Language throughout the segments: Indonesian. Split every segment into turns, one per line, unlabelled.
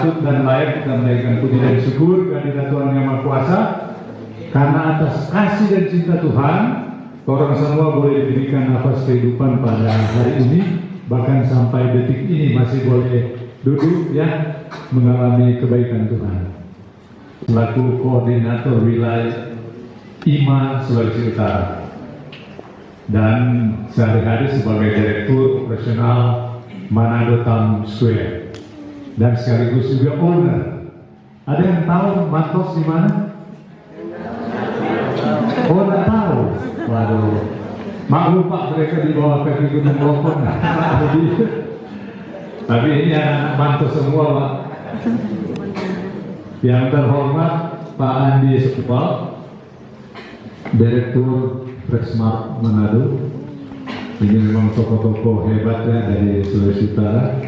patut dan layak kita menaikkan puji dan syukur kehadirat Tuhan Yang Maha Kuasa, karena atas kasih dan cinta Tuhan, orang semua boleh diberikan nafas kehidupan pada hari ini, bahkan sampai detik ini masih boleh duduk ya, mengalami kebaikan Tuhan. Selaku koordinator wilayah IMA Sulawesi Utara dan sehari-hari sebagai direktur operasional Manado Town Square dan sekaligus juga owner. Ada yang tahu Mantos di mana? Oh, nggak tahu. Waduh, maklum Pak, mereka di bawah kaki Gunung Lokon. Tapi ini anak Mantos semua Pak. Yang terhormat Pak Andi Sekupal, Direktur Freshmart Manado. Ini memang tokoh-tokoh hebatnya dari Sulawesi Utara.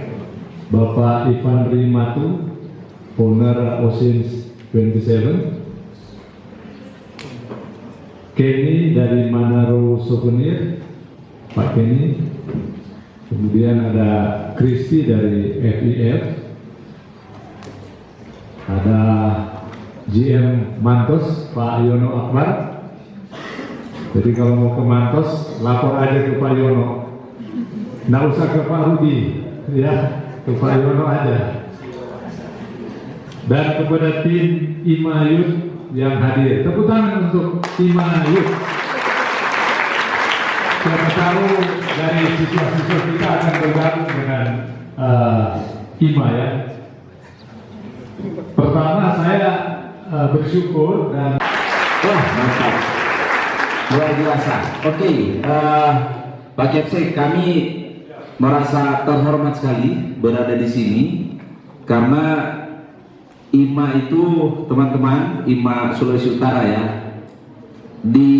Bapak Ivan Rimatu, owner Oceans 27. Kenny dari Manado Souvenir, Pak Kenny. Kemudian ada Kristi dari FIF. Ada GM Mantos, Pak Yono Akbar. Jadi kalau mau ke Mantos, lapor aja ke Pak Yono. Nggak usah ke Pak Rudi, ya, ke Pak Yono aja. Dan kepada tim IMA Youth yang hadir, tepuk tangan untuk IMA Youth. Siapa tahu dari siswa-siswa kita akan bergabung dengan IMA ya. Pertama saya bersyukur dan
wah mantap, luar biasa. Oke, Pak Kepsek, kami merasa terhormat sekali berada di sini karena IMA itu teman-teman, IMA Sulawesi Utara ya, di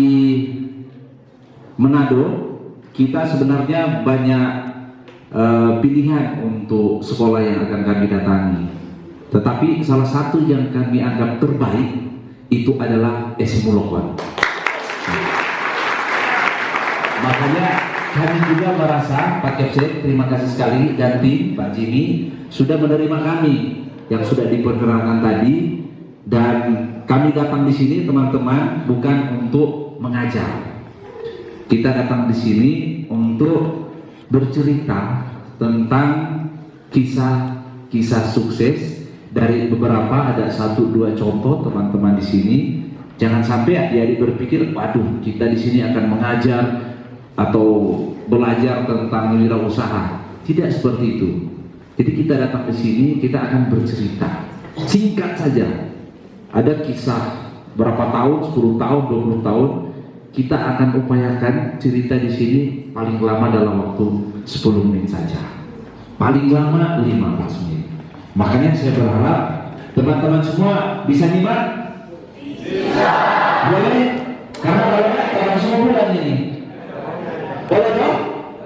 Manado kita sebenarnya banyak pilihan untuk sekolah yang akan kami datangi. Tetapi salah satu yang kami anggap terbaik itu adalah Esimulokon. Makanya kami juga merasa, Pak Kepsek, terima kasih sekali, dan tim Pak Jimmy sudah menerima kami yang sudah diperkenalkan tadi, dan kami datang di sini teman-teman bukan untuk mengajar. Kita datang di sini untuk bercerita tentang kisah-kisah sukses. Dari beberapa, ada 1-2 contoh teman-teman di sini. Jangan sampai adik-adik berpikir, waduh, kita di sini akan mengajar atau belajar tentang wirausaha. Tidak seperti itu. Jadi kita datang ke sini, kita akan bercerita. Singkat saja. Ada kisah berapa tahun, 10 tahun, 20 tahun. Kita akan upayakan cerita di sini paling lama dalam waktu 10 menit saja. Paling lama 15 menit. Makanya saya berharap teman-teman semua bisa nyimak? Bisa. Boleh? Karena boleh, karena semua bulan ini. Boleh dong?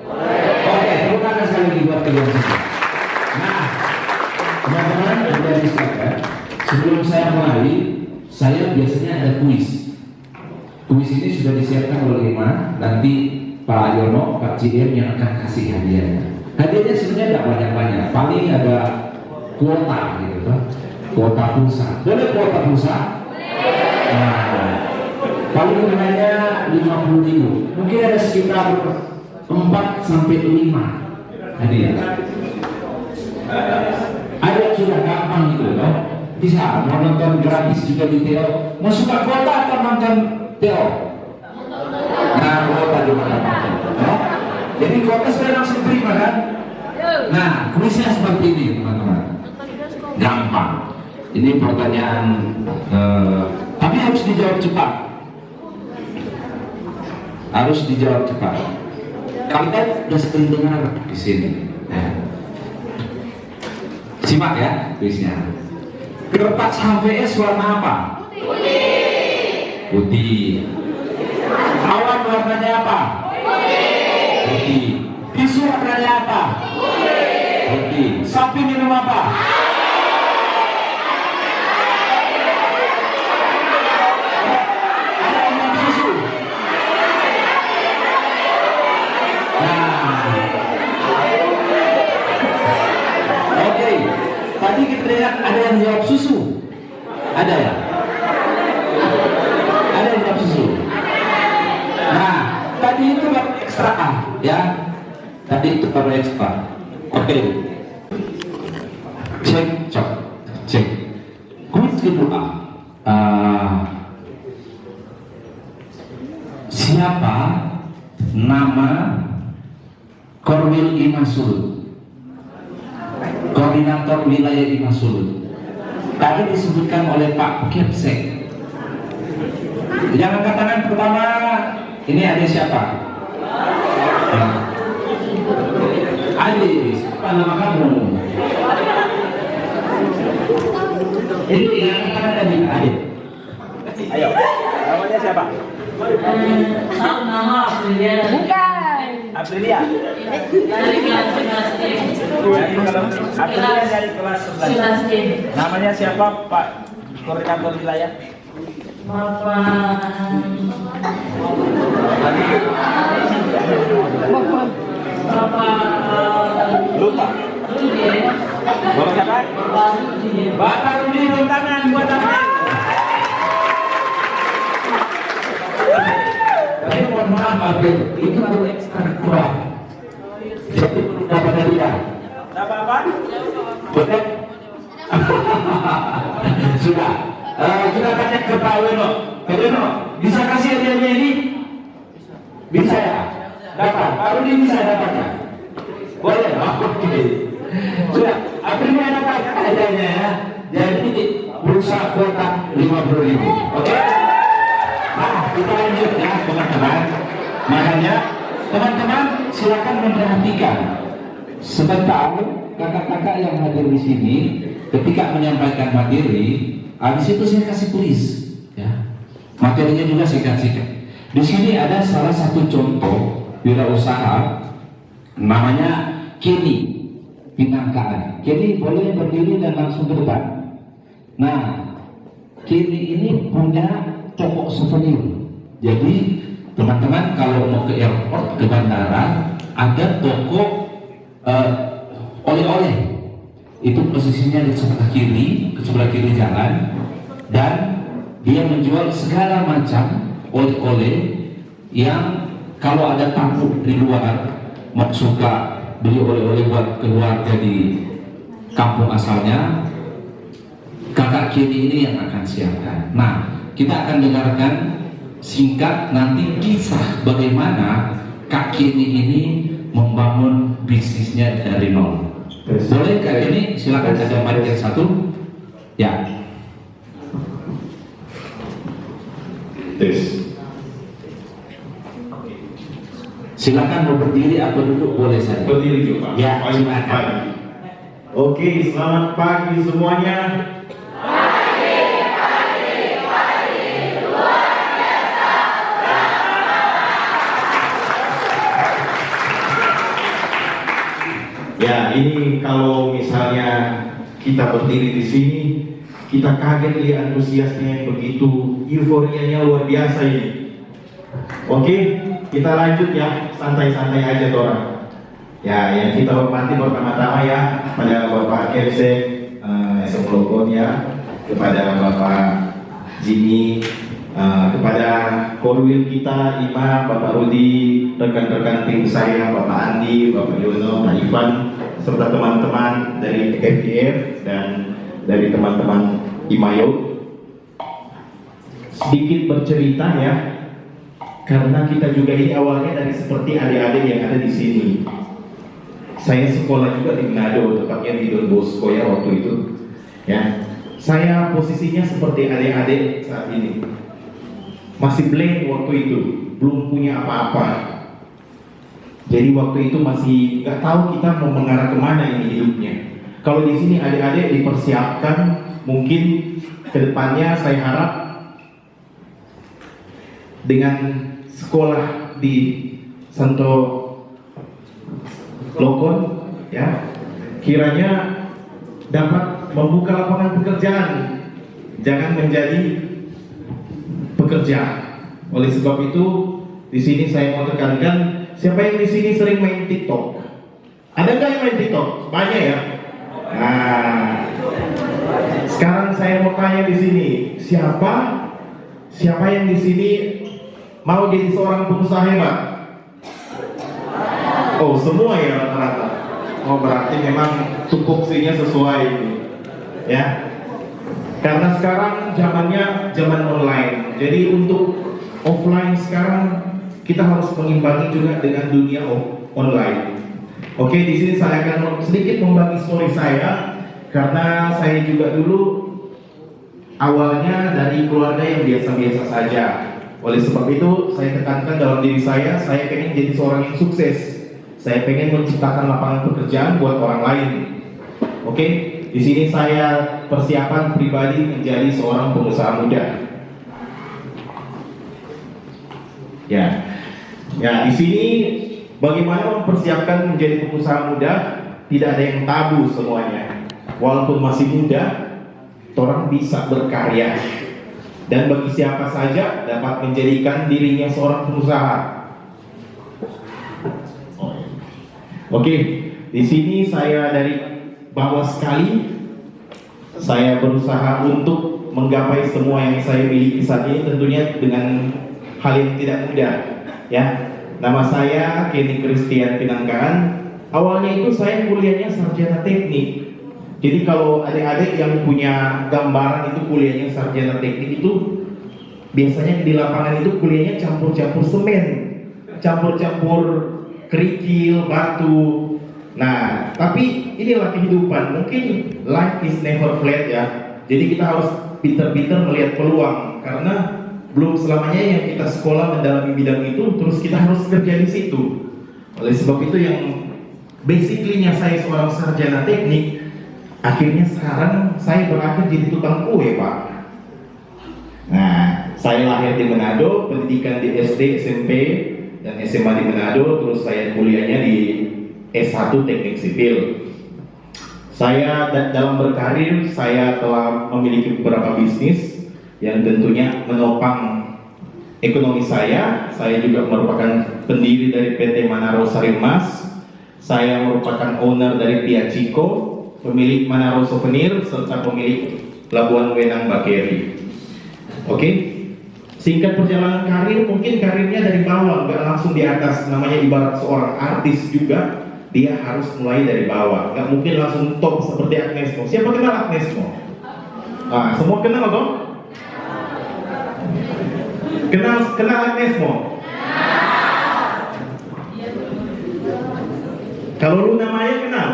Boleh. Oke, tepuk tangan sekali lagi buat kalian semua. Nah, teman-teman sudah disiapkan. Sebelum saya mulai, saya biasanya ada kuis. Kuis ini sudah disiapkan oleh IMA. Nanti Pak Yono, Pak GM yang akan kasih hadiahnya. Hadiahnya sebenarnya tidak banyak-banyak. Paling ada kuota gitu kan, kuota pulsa. Boleh kuota pulsa? Nah, paling nilainya 50.000. Mungkin ada sekitar 4 sampai 5 hadiah. Ada yang sudah gampang gitu loh. Bisa mau nonton gratis juga di TO. Mau suka kuota atau nonton TO? Nah, kuota juga nonton. No? Jadi kuota sudah langsung terima kan? Nah, kuisnya seperti ini teman-teman. Gampang. Ini pertanyaan, tapi harus dijawab cepat. Harus dijawab cepat. Kalian sudah sering dengar di sini. Simak ya kuisnya. Kertas HVS warna apa? Putih. Putih. Awan warnanya apa? Putih. Tisu warnanya apa? Putih. Sapi minum apa? Tadi kita lihat ekstra A ya. Tadi itu baru ekstra. Oke. Cek, cek. Kuis kedua. Siapa nama Korwil Imasul, koordinator wilayah Imasul? Tadi disebutkan oleh Pak Kepsek. Jangan angkat tangan pertama. Ini ada siapa? Adi, siapa nama kamu? Ini yang angkat tangan tadi, Adi.
Ayo, namanya siapa?
Nama Aprilia.
Bukan.
Aprilia.
Dari kelas
Aprilia dari kelas 11.
11.
Namanya siapa Pak Koordinator Wilayah?
Bapak
Lupa.
Rudi.
Bapak siapa?
Bapak Rudi.
Bapak Rudi, tepuk tangan buat Aprilia.
Tapi mohon maaf, Abdul, itu baru ekstra kurang. Jadi belum dapat hadiah.
Dapat apa?
Boleh? Sudah. Kita tanya ke Pak Weno. Pak Weno, bisa kasih hadiahnya ini? Bisa ya? Dapat. Pak Rudi bisa dapat ya? Boleh? Oke. Sudah. Akhirnya dapat hadiahnya ya. Jadi pulsa kuota 50.000. Oke? Nah, kita lanjut ya teman-teman. Makanya teman-teman silakan memperhatikan sebentar kakak-kakak yang hadir di sini ketika menyampaikan materi. Habis itu saya kasih kuis, ya. Materinya juga saya kasih. Di sini ada salah satu contoh wirausaha namanya Kenny Pinangkaan. Kenny boleh berdiri dan langsung ke depan. Nah, Kenny ini punya toko souvenir. Jadi teman-teman kalau mau ke airport, ke bandara, ada toko oleh-oleh. Itu posisinya di sebelah kiri jalan, dan dia menjual segala macam oleh-oleh yang kalau ada tamu di luar mau suka beli oleh-oleh buat keluarga di kampung asalnya, kakak Kenny ini yang akan siapkan. Nah, kita akan dengarkan singkat nanti kisah bagaimana Kak Kenny ini membangun bisnisnya dari nol. Boleh Kak Kenny, silakan ada mic yang satu. Ya. Silakan mau berdiri atau duduk boleh saja.
Berdiri juga.
Ya, silakan.
Oke, selamat pagi semuanya. Ya, ini kalau misalnya kita berdiri di sini, kita kaget lihat antusiasnya yang begitu, euforianya luar biasa ini. Oke, kita lanjut ya, santai-santai aja Tora. Ya, yang kita hormati pertama-tama ya pada Bapak Kepsek, Esoklogon ya, kepada Bapak Jimmy, kepada Korwil kita, Imam, Bapak Rudi, rekan-rekan tim saya, Bapak Andi, Bapak Yono, Pak Ivan, serta teman-teman dari FDF dan dari teman-teman Imayo. Sedikit bercerita ya, karena kita juga ini awalnya dari seperti adik-adik yang ada di sini. Saya sekolah juga di Manado, tepatnya di Don Bosco ya waktu itu. Ya, saya posisinya seperti adik-adik saat ini. Masih blank waktu itu, belum punya apa-apa. Jadi waktu itu masih nggak tahu kita mau mengarah kemana ini hidupnya. Kalau di sini adik-adik dipersiapkan, mungkin kedepannya saya harap dengan sekolah di Santo Lokon, ya, kiranya dapat membuka lapangan pekerjaan, jangan menjadi pekerja. Oleh sebab itu, di sini saya mau tekankan, siapa yang di sini sering main TikTok? Ada nggak yang main TikTok? Banyak ya. Nah, sekarang saya mau tanya di sini, siapa yang di sini mau jadi seorang pengusaha hebat? Oh, semua ya rata-rata. Oh, berarti memang tupoksinya sesuai ini. Ya. Karena sekarang zamannya zaman online. Jadi untuk offline sekarang kita harus mengimbangi juga dengan dunia online. Oke, di sini saya akan sedikit membagi story saya karena saya juga dulu awalnya dari keluarga yang biasa-biasa saja. Oleh sebab itu, saya tekankan dalam diri saya pengen jadi seorang yang sukses. Saya pengen menciptakan lapangan pekerjaan buat orang lain. Oke, di sini saya persiapan pribadi menjadi seorang pengusaha muda. Ya, di sini bagaimana mempersiapkan menjadi pengusaha muda? Tidak ada yang tabu semuanya. Walaupun masih muda, orang bisa berkarya. Dan bagi siapa saja dapat menjadikan dirinya seorang pengusaha. Oke, di sini saya dari bawah sekali, saya berusaha untuk menggapai semua yang saya miliki saat ini, tentunya dengan hal yang tidak mudah. Ya, nama saya Kenny Christian Pinangkaan. Awalnya itu saya kuliahnya sarjana teknik. Jadi kalau adik-adik yang punya gambaran itu kuliahnya sarjana teknik itu biasanya di lapangan itu kuliahnya campur-campur semen, campur-campur kerikil, batu. Nah, tapi inilah kehidupan. Mungkin life is never flat ya. Jadi kita harus pintar-pintar melihat peluang karena belum selamanya yang kita sekolah mendalami bidang itu terus kita harus kerja di situ. Oleh sebab itu yang basically-nya saya seorang sarjana teknik, akhirnya sekarang saya berakhir jadi tukang kue, Pak. Nah, saya lahir di Manado, pendidikan di SD, SMP, dan SMA di Manado, terus saya kuliahnya di S1 Teknik Sipil. Saya dalam berkarir, saya telah memiliki beberapa bisnis yang tentunya menopang ekonomi saya. Saya juga merupakan pendiri dari PT Manaro Sari Emas. Saya merupakan owner dari Piacico, pemilik Manaro Souvenir, serta pemilik Labuan Wenang Bakeri. Oke, singkat perjalanan karir, mungkin karirnya dari bawah, nggak langsung di atas. Namanya ibarat seorang artis juga, dia harus mulai dari bawah. Nggak mungkin langsung top seperti Agnes Mo. Siapa kenal Agnes Mo? Nah, semua kenal dong? Kenal Agnes Mo? Kalau Luna Maya kenal?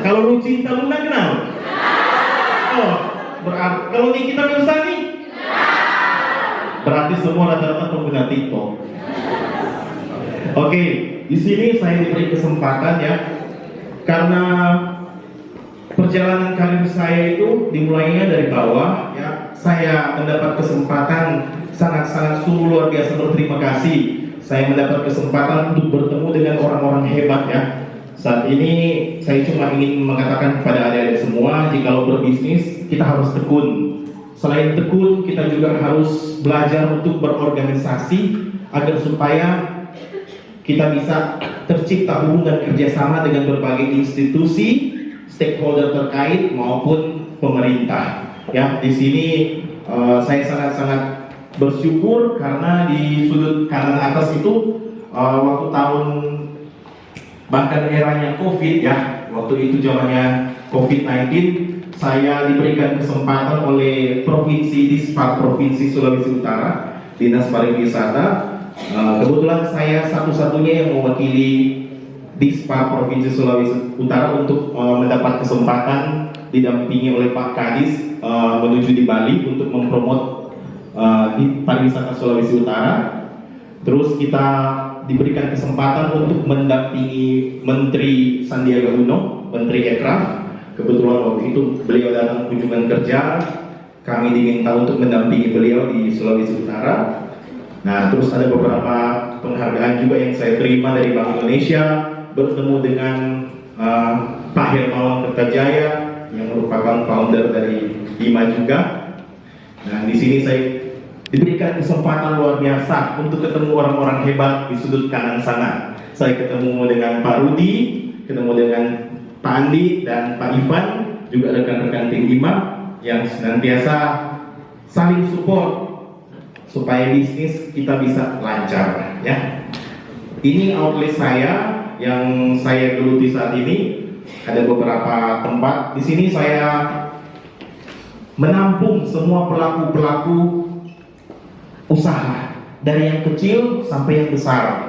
Kalau lu cinta Luna kenal? Oh, berarti kalau Nikita Mirzani? Berarti semua rata-rata pengguna TikTok. Oke, di sini saya diberi kesempatan ya, karena perjalanan karir saya itu dimulainya dari bawah ya. Saya mendapat kesempatan sangat-sangat sungguh luar biasa, berterima kasih. Saya mendapat kesempatan untuk bertemu dengan orang-orang hebat ya. Saat ini saya cuma ingin mengatakan kepada adik-adik semua, jikalau berbisnis kita harus tekun. Selain tekun, kita juga harus belajar untuk berorganisasi agar supaya kita bisa tercipta hubungan kerjasama dengan berbagai institusi, stakeholder terkait maupun pemerintah. Ya, di sini saya sangat-sangat bersyukur karena di sudut kanan atas itu waktu tahun bahkan eranya COVID ya, waktu itu zamannya COVID-19, saya diberikan kesempatan oleh Provinsi Dispar Provinsi Sulawesi Utara, Dinas Pariwisata. Kebetulan saya satu-satunya yang mewakili Dispar Provinsi Sulawesi Utara untuk mendapat kesempatan didampingi oleh Pak Kadis menuju di Bali untuk mempromot di pariwisata Sulawesi Utara. Terus kita diberikan kesempatan untuk mendampingi Menteri Sandiaga Uno, Menteri Ekraf. Kebetulan waktu itu beliau datang kunjungan kerja, kami diminta untuk mendampingi beliau di Sulawesi Utara. Nah, terus ada beberapa penghargaan juga yang saya terima dari Bank Indonesia, bertemu dengan Pak Hermawan Kertajaya yang merupakan founder dari IMA juga. Nah, di sini saya diberikan kesempatan luar biasa untuk ketemu orang-orang hebat di sudut kanan sana. Saya ketemu dengan Pak Rudi, ketemu dengan Pak Andi dan Pak Ivan, juga rekan-rekan tim IMA yang senantiasa saling support, supaya bisnis kita bisa lancar ya. Ini outlet saya yang saya geluti saat ini. Ada beberapa tempat di sini saya menampung semua pelaku-pelaku usaha dari yang kecil sampai yang besar.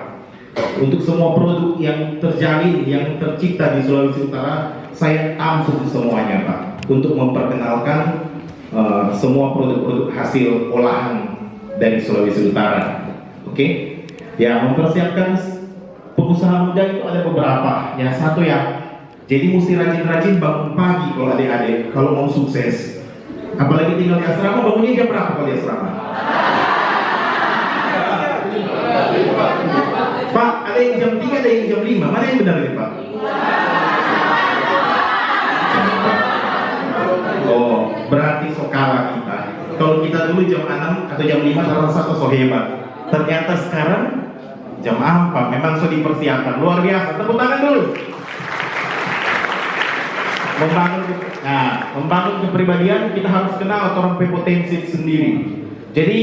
Untuk semua produk yang terjalin, yang tercipta di Sulawesi Utara, saya tampung semuanya Pak, untuk memperkenalkan semua produk-produk hasil olahan dari Sulawesi Utara. Oke? Ya, mempersiapkan pengusaha muda itu ada beberapa. Ya, satu ya, jadi mesti rajin-rajin bangun pagi kalau adik-adik, kalau mau sukses. Apalagi tinggal di asrama, bangunnya jam berapa kalau di asrama? Pak, ada yang jam 3, ada yang jam 5. Mana yang benar nih Pak? Oh, berarti so kalah kita. Kalau kita dulu jam 6 atau jam 5 salah satu so hebat. Ternyata sekarang jam 4 memang so dipersiapkan. Luar biasa, tepuk tangan dulu. Membangun kepribadian, kita harus kenal orang berpotensi sendiri. Jadi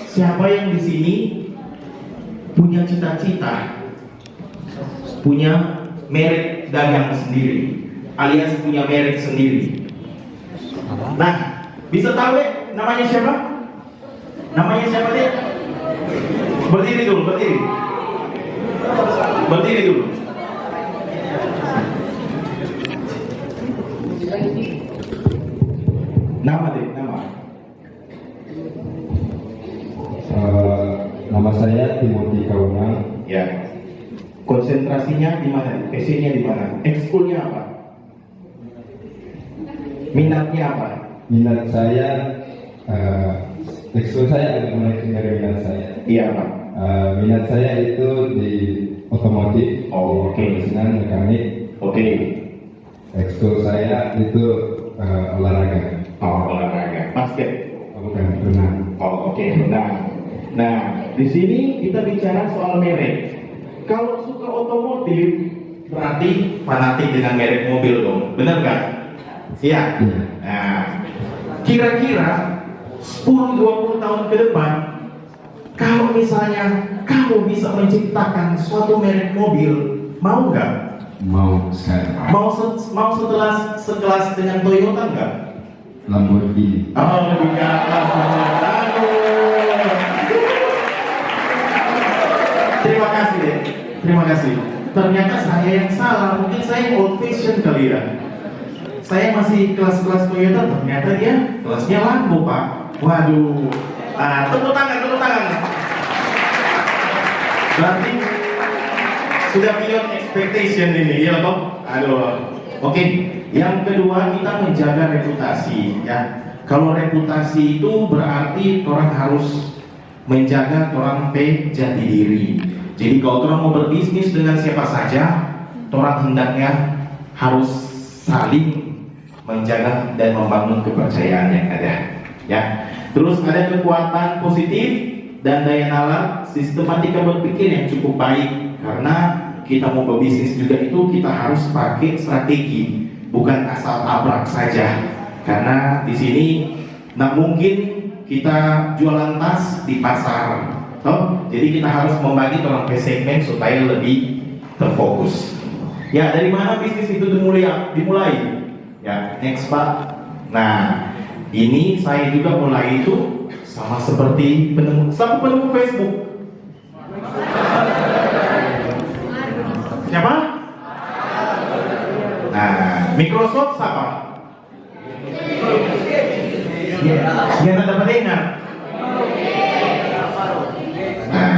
siapa yang di sini punya cita-cita, punya merek dagang sendiri, alias punya merek sendiri. Nah, bisa tahu deh namanya siapa? Namanya siapa deh? Berdiri dulu, berdiri. Berdiri dulu. Nama deh, nama.
Nama saya Timothy Kaunang.
Ya. Konsentrasinya di mana? Passionnya di mana? Ekskulnya apa? Minatnya apa?
Minat saya, ekskul saya ada mulai dari minat saya.
Iya Pak.
Minat saya itu di otomotif,
Oh, oke.
permesinan, mekanik.
Oke.
Ekskul saya itu olahraga.
Oh, olahraga. Basket.
Bukan renang.
Oh, oke. Nah, di sini kita bicara soal merek. Kalau suka otomotif, berarti fanatik dengan merek mobil dong. Benar kan? Iya. Nah, kira-kira 10-20 tahun ke depan, kalau misalnya kamu bisa menciptakan suatu merek mobil, mau nggak?
Mau sekali.
Mau sekelas dengan Toyota nggak?
Lamborghini.
Oh, lebih ke atas. Terima kasih ya. Terima kasih. Ternyata saya yang salah. Mungkin saya old fashion kali ya. Saya masih kelas-kelas Toyota, ternyata dia kelasnya Lambo Pak. Waduh. Tepuk tangan, tepuk tangan. Berarti sudah beyond expectation ini, ya toh? Aduh. Oke. Yang kedua, kita menjaga reputasi ya. Kalau reputasi itu berarti orang harus menjaga orang jati diri. Jadi kalau orang mau berbisnis dengan siapa saja, orang hendaknya harus saling menjaga dan membangun kepercayaan yang ada ya. Terus ada kekuatan positif dan daya nalar sistematika berpikir yang cukup baik, karena kita mau berbisnis juga itu kita harus pakai strategi, bukan asal tabrak saja. Karena di sini nggak mungkin kita jualan tas di pasar, toh? Jadi kita harus membagi orang per segmen supaya lebih terfokus. Ya, dari mana bisnis itu dimulai? Ya, next Pak. Nah, ini saya juga mulai itu sama seperti penemu Facebook. Siapa? Nah, Microsoft siapa? Ya, dapat dengar. Nah,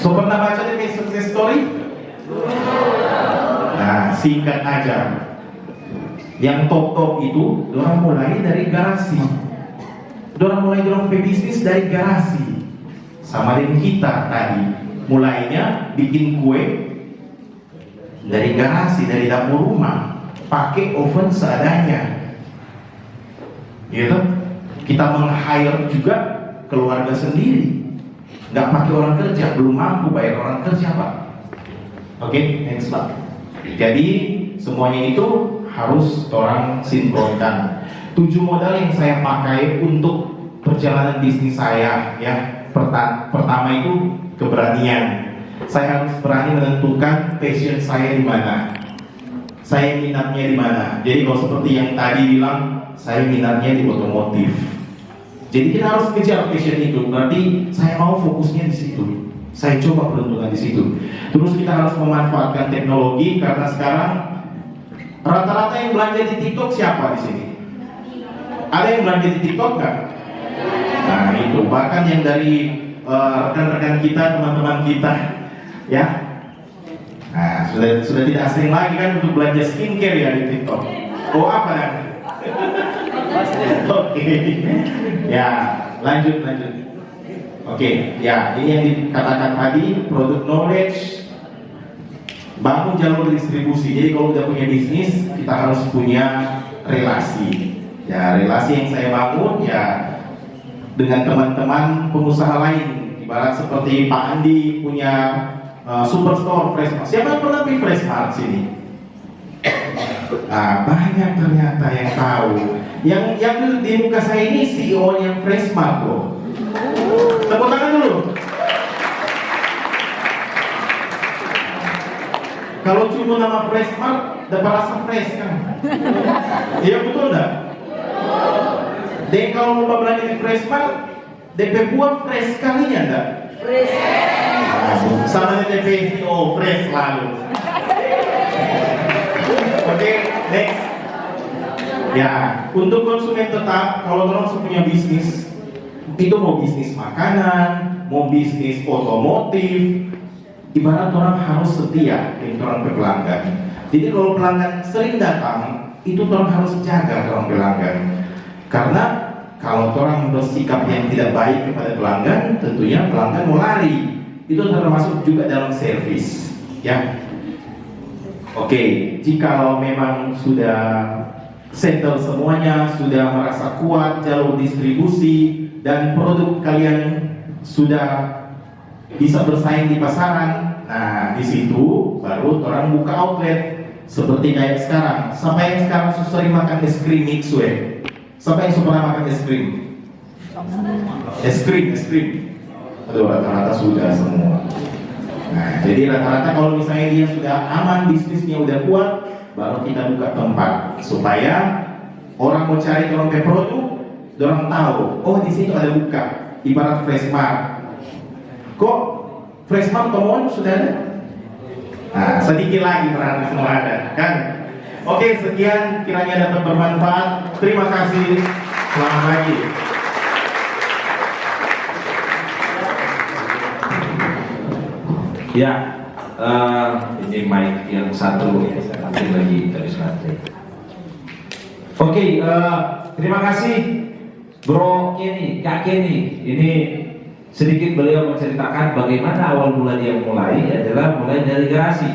so pernah baca dari success story? Nah, singkat aja. Yang top itu, orang mulai dari garasi. Orang mulai bisnis dari garasi. Sama dengan kita tadi, mulainya bikin kue dari garasi, dari dapur rumah, pakai oven seadanya. Gitu. Kita meng-hire juga keluarga sendiri, nggak pakai orang kerja, belum mampu bayar orang kerja Pak. Oke, next Pak. Jadi semuanya itu harus orang sinkronkan. 7 modal yang saya pakai untuk perjalanan bisnis saya ya. Pertama itu keberanian. Saya harus berani menentukan passion saya di mana. Saya minatnya di mana. Jadi kalau seperti yang tadi bilang, saya minatnya di otomotif. Jadi kita harus kejar passion itu. Berarti saya mau fokusnya di situ. Saya coba peruntungan di situ. Terus kita harus memanfaatkan teknologi karena sekarang rata-rata yang belanja di TikTok siapa di sini? Ada yang belanja di TikTok nggak? Nah itu bahkan yang dari rekan-rekan kita, teman-teman kita, ya. Nah sudah tidak asing lagi kan untuk belanja skincare ya di TikTok. Oh apa kan? Oke, ya lanjut. Oke, ya ini yang dikatakan tadi product knowledge, bangun jalur distribusi. Jadi kalau udah punya bisnis, kita harus punya relasi. Ya relasi yang saya bangun ya dengan teman-teman pengusaha lain. Ibarat seperti Pak Andi punya superstore Freshmart. Siapa yang pernah beli Freshmart sini? Nah, banyak ternyata yang tahu. Yang di muka saya ini CEO-nya Freshmart loh. Tepuk tangan dulu. Kalau cuma nama Freshmart, dapat rasa fresh kan? Iya betul enggak? Dan kalau mau belanja di Freshmart, DP buat fresh kalinya enggak? Fresh. Sama DP CEO fresh lalu. Oke, next. Ya, untuk konsumen tetap, kalau orang punya bisnis, itu mau bisnis makanan, mau bisnis otomotif, ibarat orang harus setia dengan orang pelanggan. Jadi kalau pelanggan sering datang, itu orang harus jaga orang pelanggan. Karena kalau orang bersikap yang tidak baik kepada pelanggan, tentunya pelanggan mau lari. Itu termasuk juga dalam servis, ya. Oke, jika memang sudah settle semuanya, sudah merasa kuat jalur distribusi dan produk kalian sudah bisa bersaing di pasaran, nah di situ baru orang buka outlet seperti kayak sekarang. Siapa yang sekarang sering makan es krim Mixue? Siapa yang suka makan es krim? Es krim. Aduh, rata-rata sudah semua. Nah, jadi rata-rata kalau misalnya dia sudah aman, bisnisnya udah kuat, baru kita buka tempat supaya orang mau cari orang ke produk, orang tahu, oh di situ ada buka, ibarat Freshmart. Kok Freshmart Tomon sudah ada? Nah, sedikit lagi berarti semua ada, kan? Oke, sekian kiranya dapat bermanfaat. Terima kasih. Selamat pagi.
Ya, ini mic yang satu nanti lagi dari baterai. Oke, terima kasih Bro Kenny, Kak Kenny. Ini sedikit beliau menceritakan bagaimana awal mula dia mulai adalah mulai dari garasi.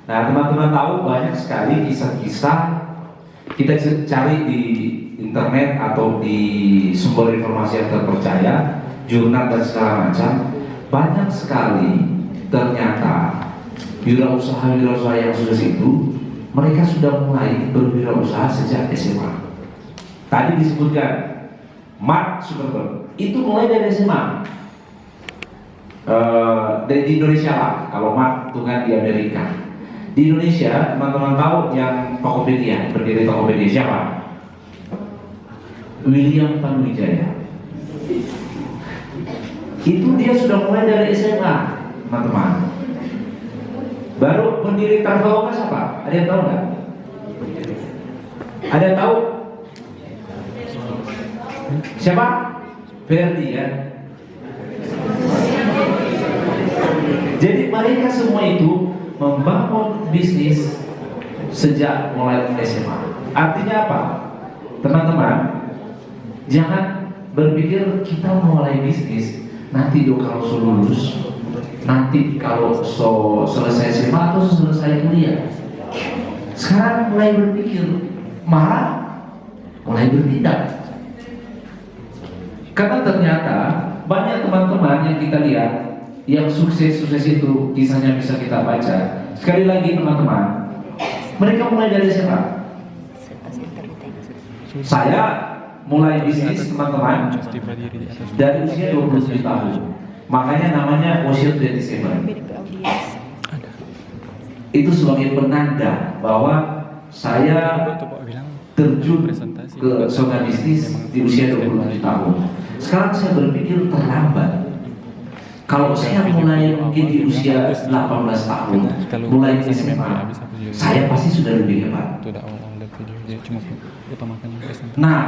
Nah, teman-teman tahu banyak sekali kisah-kisah kita cari di internet atau di sumber informasi yang terpercaya, jurnal dan segala macam. Banyak sekali ternyata wirausaha yang sukses itu mereka sudah mulai berwirausaha sejak SMA. Tadi disebutkan Mark Zuckerberg itu mulai dari SMA. Dari di Indonesia lah, kalau Mark itu kan di Amerika. Di Indonesia teman-teman tahu yang Tokopedia, berdiri Tokopedia siapa? William Tanuwijaya. Itu dia sudah mulai dari SMA. Teman-teman, baru pendiri Traveloka siapa? Ada yang tahu nggak? Ada yang tahu? Siapa? Ferdi ya. Jadi mereka semua itu membangun bisnis sejak mulai SMA. Artinya apa? Teman-teman, jangan berpikir kita mulai bisnis nanti kalau lulus, nanti kalau selesai SMA atau selesai kuliah. Sekarang mulai berpikir, malah mulai bertindak. Karena ternyata banyak teman-teman yang kita lihat yang sukses itu kisahnya bisa kita baca. Sekali lagi teman-teman, mereka mulai dari SMA. Saya mulai bisnis teman-teman dari usia 27 tahun. Makanya namanya Ocean 27. Itu sebagai penanda bahwa saya terjun ke zona bisnis di usia 27 tahun. Sekarang saya berpikir terlambat. Kalau saya mulai mungkin di usia 18 tahun, mulai di SMA, saya pasti sudah lebih hebat. Nah,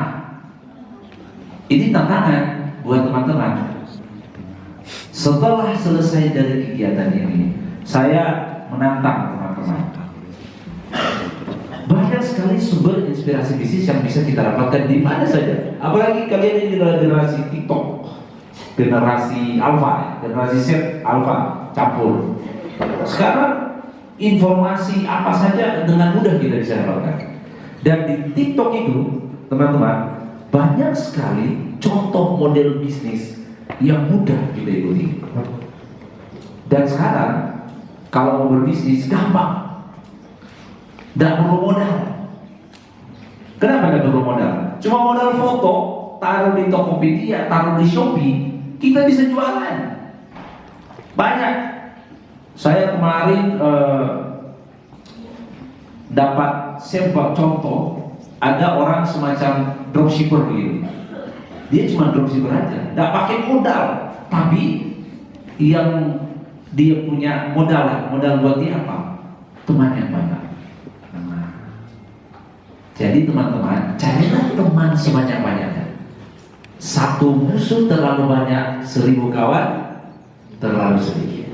ini tantangan buat teman-teman. Setelah selesai dari kegiatan ini, saya menantang teman-teman. Banyak sekali sumber inspirasi bisnis yang bisa kita dapatkan di mana saja. Apalagi kalian ini generasi TikTok, generasi Alpha, generasi Z Alpha campur. Sekarang informasi apa saja dengan mudah kita bisa dapatkan. Dan di TikTok itu, teman-teman, banyak sekali contoh model bisnis yang mudah kita ikuti. Dan sekarang kalau mau berbisnis gampang, tidak perlu modal. Kenapa tidak perlu modal? Cuma modal foto, taruh di Tokopedia, taruh di Shopee, kita bisa jualan. Banyak. Saya kemarin dapat sampel contoh, ada orang semacam dropshipper gitu. Dia cuma dropshipper aja, tidak pakai modal, tapi yang dia punya modal buat dia apa? Teman yang banyak. Jadi teman-teman, carilah teman sebanyak-banyaknya. Satu musuh terlalu banyak, 1000 kawan terlalu sedikit.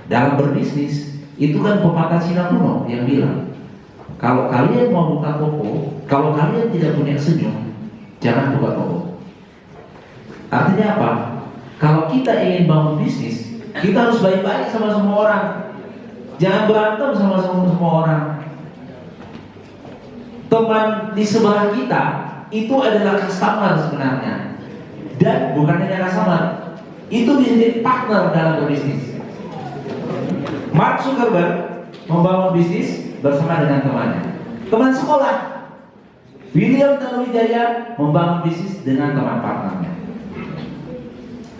Dalam berbisnis, itu kan pepatah Cina kuno yang bilang, kalau kalian mau buka toko, kalau kalian tidak punya senyum, jangan buka toko. Artinya apa? Kalau kita ingin bangun bisnis, kita harus baik-baik sama semua orang. Jangan berantem sama semua orang. Teman di sebelah kita itu adalah customer sebenarnya. Dan bukan hanya customer, itu bisa jadi partner dalam berbisnis. Mark Zuckerberg membangun bisnis bersama dengan temannya. Teman sekolah, William Tanuwijaya membangun bisnis dengan teman partnernya.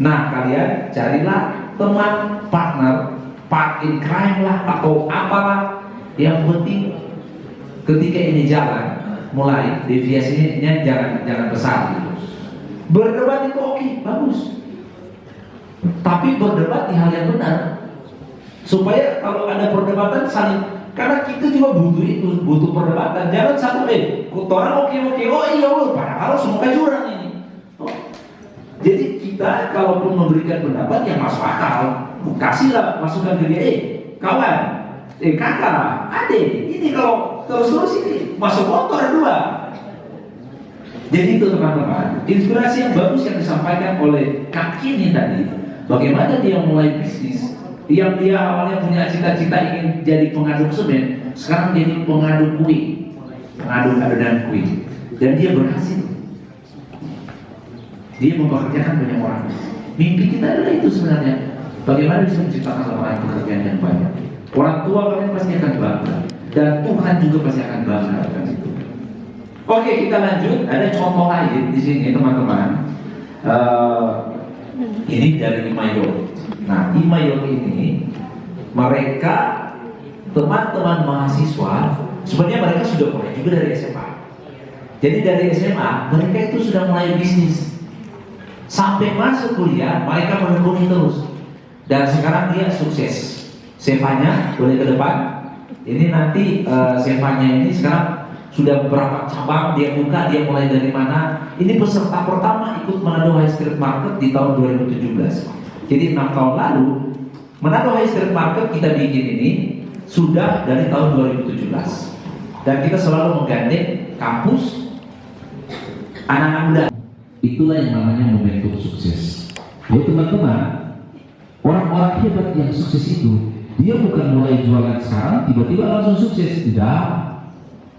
Nah, kalian carilah teman partner, part in crime lah atau apalah. Yang penting ketika ini jalan, mulai deviasinya jangan besar gitu. Berdebat itu oke, bagus. Tapi berdebat di hal yang benar. Supaya kalau ada perdebatan saling, karena kita juga butuh itu, butuh perdebatan. Jangan satu orang oke, oh iya loh, padahal semua jurang ini. Jadi kita kalaupun memberikan pendapat yang masuk akal, kasihlah masukan ke dia, kawan, kakak, adik, ini kalau terus ini masuk motor dua. Jadi itu teman-teman, inspirasi yang bagus yang disampaikan oleh Kak Kini tadi. Bagaimana dia mulai bisnis, yang dia awalnya punya cita-cita ingin jadi pengaduk semen, sekarang jadi pengaduk kue, pengaduk adonan kue, dan dia berhasil. Dia mempekerjakan banyak orang. Mimpi kita adalah itu sebenarnya. Bagaimana bisa menciptakan lapangan pekerjaan yang banyak. Orang tua kalian pasti akan bangga, dan Tuhan juga pasti akan bangga dengan itu. Oke, kita lanjut. Ada contoh lain di sini, teman-teman. Ini dari Imayo. Nah, Imayo ini mereka teman-teman mahasiswa. Sebenarnya mereka sudah mulai juga dari SMA. Jadi dari SMA mereka itu sudah mulai bisnis. Sampai masuk kuliah mereka menekuni terus. Dan sekarang dia sukses. CV-nya boleh ke depan. Ini nanti CV-nya ini sekarang sudah beberapa cabang dia buka, dia mulai dari mana. Ini peserta pertama ikut Manado High Street Market di tahun 2017. Jadi 6 tahun lalu Manado High Street Market kita bikin ini sudah dari tahun 2017. Dan kita selalu menggandeng kampus anak-anak muda. Itulah yang namanya momentum sukses. Ya teman-teman, orang-orang hebat yang sukses itu, dia bukan mulai jualan sekarang tiba-tiba langsung sukses. Tidak.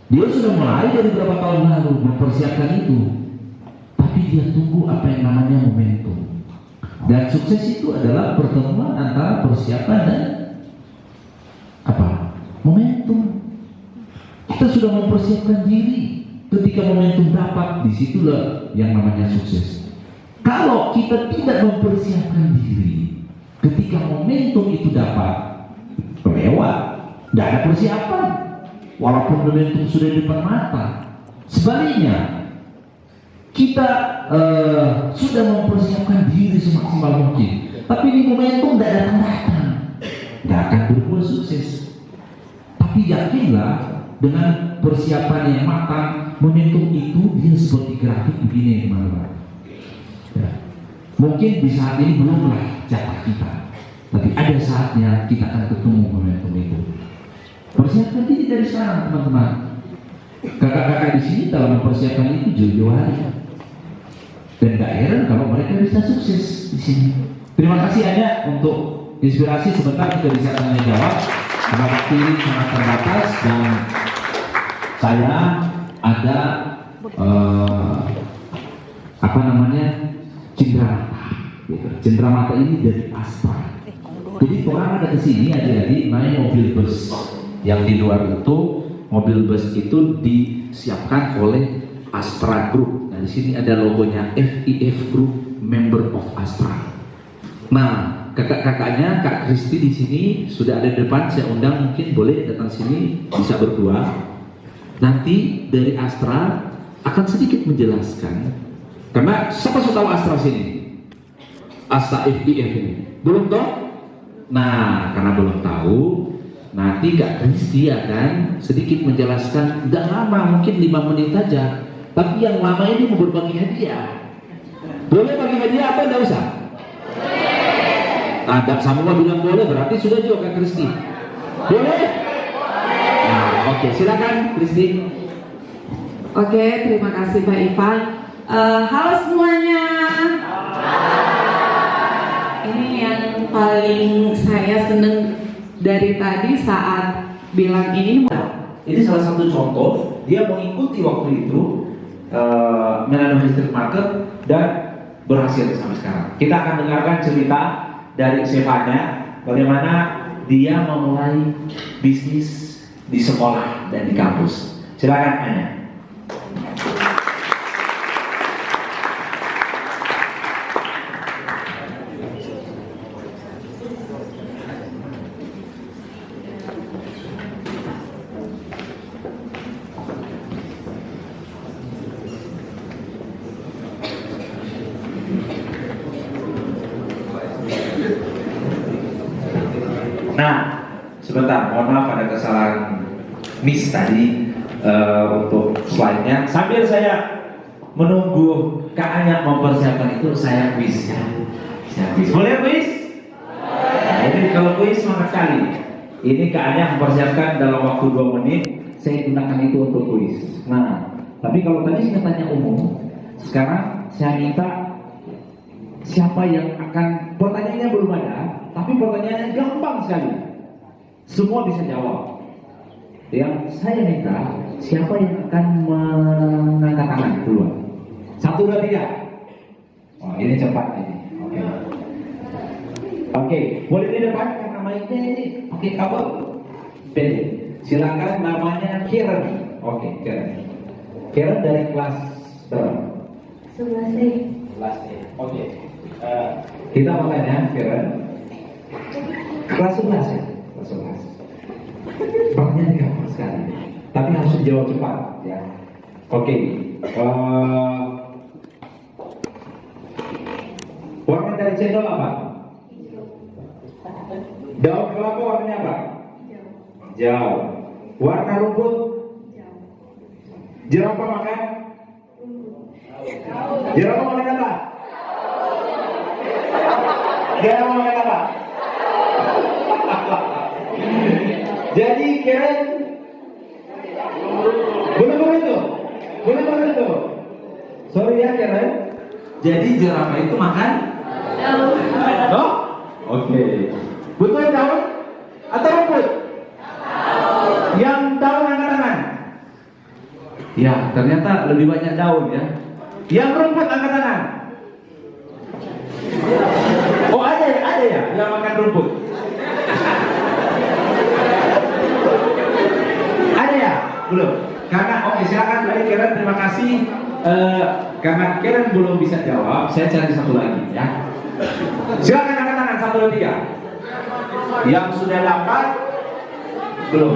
Dia sudah mulai dari beberapa tahun lalu mempersiapkan itu. Tapi dia tunggu apa yang namanya momentum. Dan sukses itu adalah pertemuan antara persiapan dan apa? Momentum. Kita sudah mempersiapkan diri, Ketika momentum dapat, disitulah yang namanya sukses. Kalau kita tidak mempersiapkan diri, ketika momentum itu dapat, lewat, tidak ada persiapan. Walaupun momentum sudah di depan mata. Sebaliknya, kita sudah mempersiapkan diri semaksimal mungkin, tapi di momentum tidak datang-datang, tidak akan berbuah sukses. Tapi yakinlah, dengan persiapan yang matang, momentum itu dia seperti grafik begini, teman-teman. Ya. Mungkin di saat ini belumlah jatah kita, tapi ada saatnya kita akan ketemu momentum itu. Persiapkan diri dari sekarang, teman-teman. Kakak-kakak di sini dalam mempersiapkan itu jauh-jauh hari, dan gak heran kalau mereka bisa sukses di sini. Terima kasih Anya untuk inspirasi. Sebentar kita bisa tanya jawab. Karena waktu ini sangat terbatas dan saya ada cindera mata. Gitu. Cindera mata ini dari Astra. Jadi orang ada ke sini adik-adik naik mobil bus. Yang di luar itu mobil bus itu disiapkan oleh Astra Group. Nah di sini ada logonya FIF Group, Member of Astra. Nah kakak-kakaknya Kak Kristi di sini sudah ada di depan. Saya undang, mungkin boleh datang sini bisa berdua. Nanti dari Astra akan sedikit menjelaskan. Karena siapa sudah tahu Astra sini? Astra FIF ini belum tahu. Nah karena belum tahu, nanti Kak Kristi akan sedikit menjelaskan. Tidak lama, mungkin 5 menit saja. Tapi yang lama ini mau berbagi hadiah. Boleh bagi hadiah apa tidak usah? Ada semua bilang boleh, berarti sudah juga Kak Kristi. Boleh? Nah, oke, silakan Kristi.
Oke, terima kasih Pak Ivan. Halo semuanya. Ini yang paling saya seneng dari tadi saat bilang ini.
Ini salah satu contoh, dia mengikuti waktu itu Millennium District Market dan berhasil sampai sekarang. Kita akan dengarkan cerita dari Sevanya, bagaimana dia memulai bisnis di sekolah dan di kampus. Silakan Anya. Nah, sebentar, mohon maaf ada kesalahan miss tadi untuk slide-nya. Sambil saya menunggu Kak Anya mempersiapkan itu, saya quiz ya. Boleh quiz? Nah, ini kalau quiz semangat sekali. Ini Kak Anya mempersiapkan dalam waktu 2 menit, saya gunakan itu untuk quiz. Nah, tapi kalau tadi saya tanya umum, sekarang saya minta siapa yang akan, pertanyaannya belum ada, tapi pertanyaannya gampang sekali. Semua bisa jawab. Yang saya minta, siapa yang akan mengangkat tangan duluan? 1, 2, 3. Oh, ini cepat ini. Oke. Oke, boleh di depan karena mic-nya ini. Oke, apa? Pede. Silakan, namanya Karen. Oke, Karen. Karen dari kelas berapa?
11A.
11A. Oke. Kita mau tanya Karen. Kelas 11 ya? Kelas 11. Pertanyaannya gampang sekali, tapi harus dijawab cepat ya. Oke. Warna dari cendol apa? Daun kelapa warnanya apa? Jauh. Warna rumput? Jerapah makan? Jerapah makan apa? Jerapah makan apa? Jadi Karen belum begitu. Sorry ya Karen. Jadi jerapah itu makan daun. Oh? Oke. Betul daun atau rumput? Daun. Yang daun angkat tangan. Ya, ternyata lebih banyak daun ya. Yang rumput angkat tangan. Oh ada ya yang makan rumput. Ada ya? Belum? Karena oke, silakan dari Karen, terima Karena Karen belum bisa jawab, saya cari satu lagi ya. Silakan angkat tangan 1, 2, 3. Yang sudah dapat belum?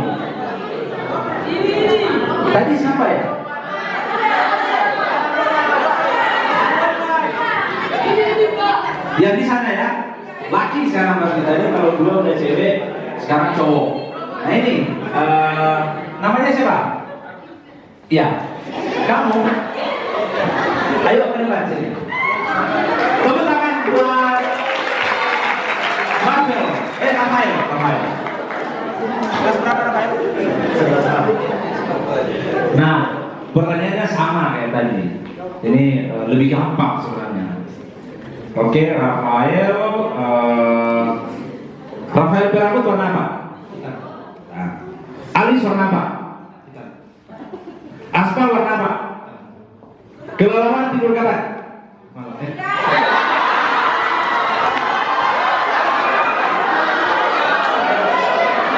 Tadi siapa ya? Yang di sana ya, laki sekarang berarti tadi kalau dulu udah cewek, sekarang cowok. Nah ini namanya siapa? Iya, kamu. Ayo ke depan sini. Tepuk tangan buat Marvel. Rafael.
Kelas berapa Rafael?
Nah, pertanyaannya sama kayak tadi. Ini lebih gampang sebenarnya. Oke, Rafael berambut warna apa? Nah. Alis warna apa? Aspal warna apa? Kelelawar tidur kapan?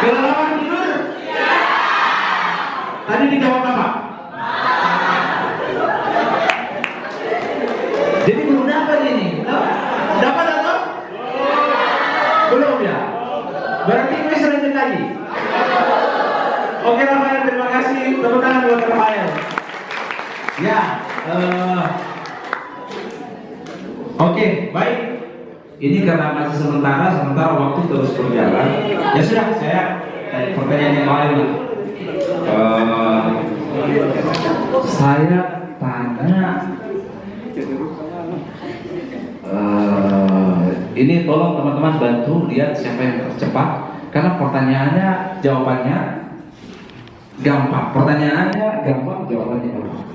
Kelelawar tidur? Tadi dijawab apa? Jadi belum dapat ini. Dapat atau? Belum ya? Berarti gue lanjut lagi. Oke Rafael, terima kasih. Tepuk tangan buat Rafael. Ya. Oke, baik. Ini karena masih sementara waktu terus berjalan. Ya sudah, saya pertanyaan yang lain lah. Saya tanya. Ini tolong teman-teman bantu lihat siapa yang tercepat. Karena pertanyaannya, jawabannya gampang. Pertanyaannya gampang, jawabannya gampang.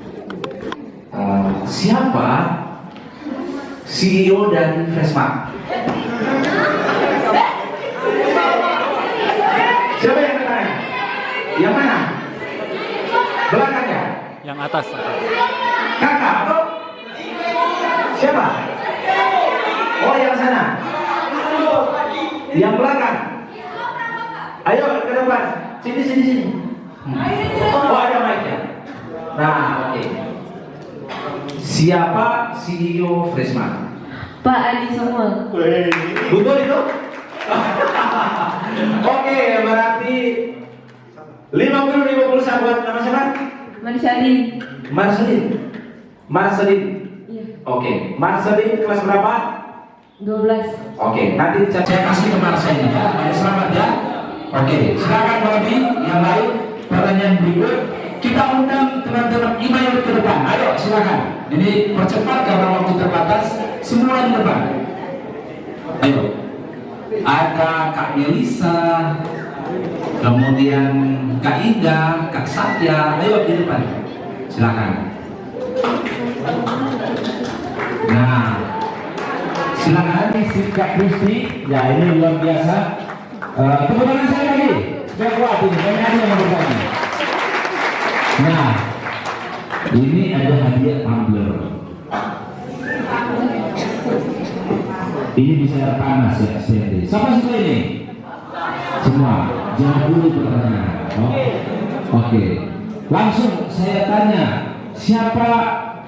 Siapa CEO dari Freshmart? Siapa yang bertanya? Yang mana? Belakangnya?
Yang atas.
Kakak atau? Siapa? Oh yang sana. Yang belakang. Ayo ke depan. Sini. Oh ada mic-nya. Nah oke. Siapa CEO Freshmart?
Pak Adi Samuel.
Betul itu? Oke, berarti 50 buat nama siapa?
Marsyalin.
Marcelin.
Iya.
Oke, Marcelin kelas berapa?
12.
Oke, nanti saya kasih ke Marcelin ya. Selamat ya. Oke, silakan Bobby yang lain. Pertanyaan berikut kita undang teman-teman email ke depan. Ayo silakan. Ini percepat karena waktu terbatas. Semua di depan. Ayo. Ada Kak Melisa, kemudian Kak Ida, Kak Satya. Ayo di depan. Silakan. Nah, silakan
Si Kak Kristi, ya ini luar biasa. Tepuk tangan saya lagi. Biar kuat ini, banyak yang mau bertanya. Nah, ini ada hadiah tumbler. Ini bisa panas ya, Stendi. Siapa semua ini? Semua. Jangan dulu pertanyaan. Oke. Langsung saya tanya, siapa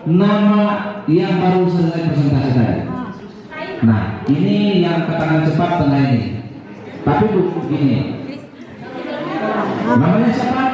nama yang baru selesai presentasi tadi? Nah, ini yang ketangan cepat tengah ini. Tapi begini. Namanya siapa?